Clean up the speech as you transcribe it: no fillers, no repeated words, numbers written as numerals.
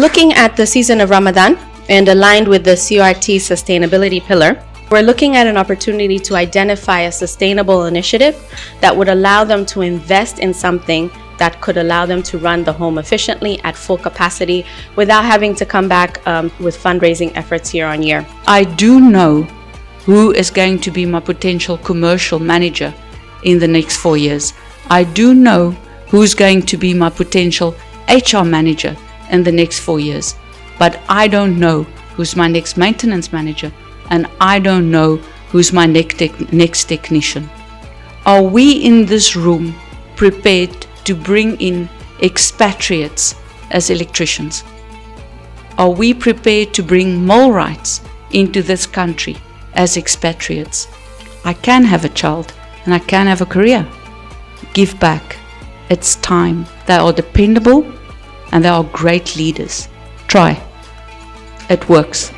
looking at the season of Ramadan and aligned with the CRT sustainability pillar. We're looking at an opportunity to identify a sustainable initiative that would allow them to invest in something that could allow them to run the home efficiently at full capacity without having to come back with fundraising efforts year on year. I do know who is going to be my potential commercial manager in the next 4 years. I do know who's going to be my potential HR manager in the next 4 years. But I don't know who's my next maintenance manager, and I don't know who's my next technician. Are we in this room prepared to bring in expatriates as electricians? Are we prepared to bring millwrights into this country as expatriates? I can have a child and I can have a career. Give back. It's time. They are dependable and they are great leaders. Try. It works.